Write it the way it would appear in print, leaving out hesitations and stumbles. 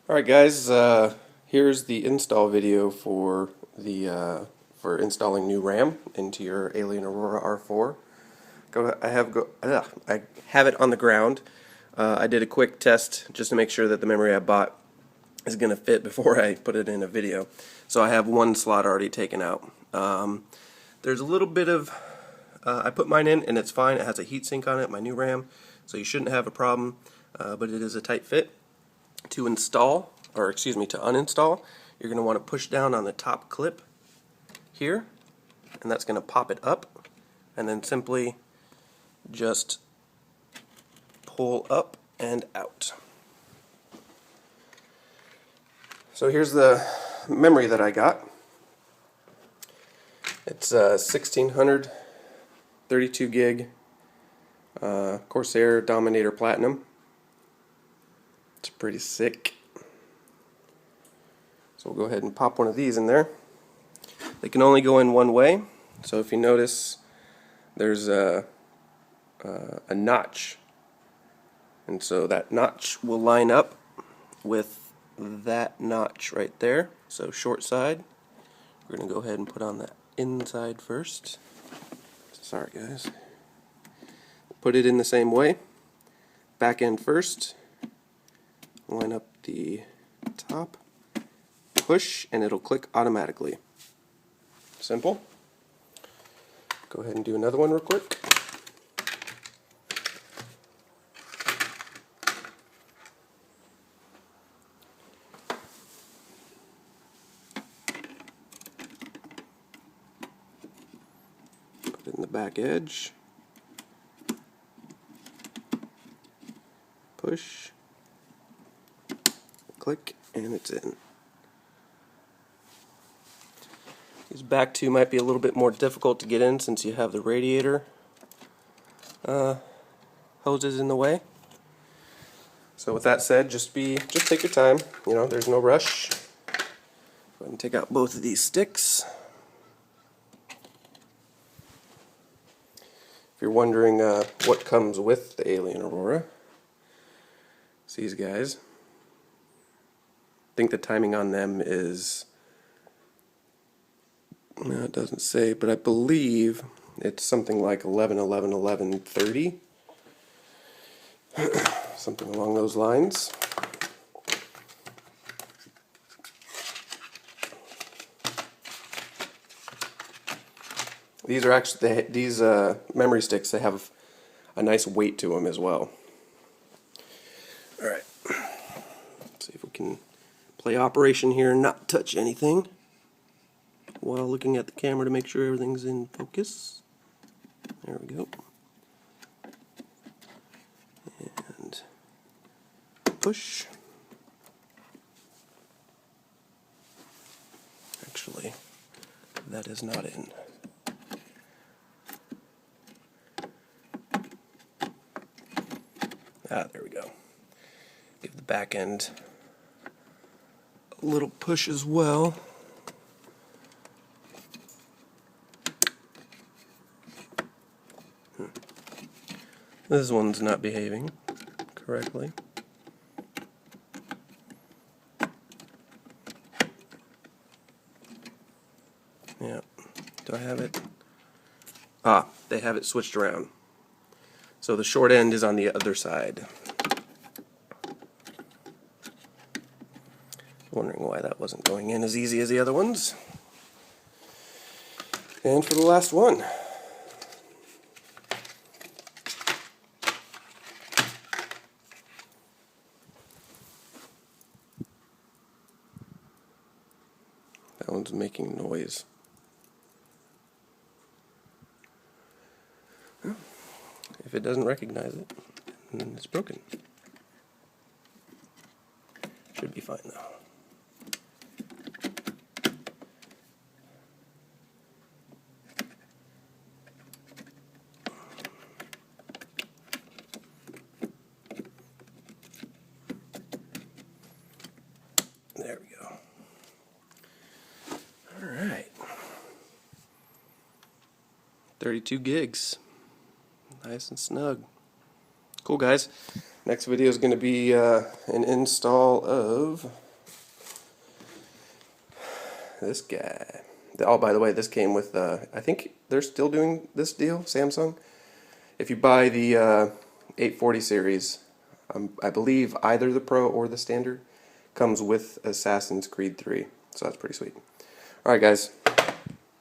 Alright guys, here's the install video for for installing new RAM into your Alien Aurora R4. I have it on the ground. I did a quick test just to make sure that the memory I bought is going to fit before I put it in a video. So I have one slot already taken out. There's a little bit of I put mine in and it's fine. It has a heatsink on it, my new RAM, so you shouldn't have a problem, but it is a tight fit. To install, or excuse me, to uninstall, you're going to want to push down on the top clip here, and that's going to pop it up, and then simply just pull up and out. So here's the memory that I got. It's 1600 32 gig Corsair Dominator Platinum. It's pretty sick. So we'll go ahead and pop one of these in there. They can only go in one way, so if you notice there's a notch, and so that notch will line up with that notch right there. So short side, we're going to go ahead and put on the inside first. Sorry guys. Put it in the same way. Back end first. Line up the top, push, and it'll click automatically. Simple. Go ahead and do another one real quick. Put it in the back edge. Push. Click, and it's in. These back two might be a little bit more difficult to get in since you have the radiator hoses in the way. So with that said, just take your time. You know, there's no rush. Go ahead and take out both of these sticks. If you're wondering what comes with the Alien Aurora, it's these guys. I think the timing on them is, no, it doesn't say, but I believe it's something like 11/11/11/30, something along those lines. These are actually these memory sticks. They have a nice weight to them as well. All right, let's see if we can play operation here and not touch anything while looking at the camera to make sure everything's in focus. There we go. And push. Actually, that is not in. There we go. Give the back end little push as well. This one's not behaving correctly. Yeah. Do I have it? Ah, they have it switched around. So the short end is on the other side. Wondering why that wasn't going in as easy as the other ones. And for the last one. That one's making noise. If it doesn't recognize it, then it's broken. Should be fine though. There we go. Alright. 32 gigs. Nice and snug. Cool, guys. Next video is going to be an install of this guy. Oh, by the way, this came with, I think they're still doing this deal, Samsung. If you buy the 840 series, I believe either the Pro or the Standard comes with Assassin's Creed 3. So that's pretty sweet. Alright guys,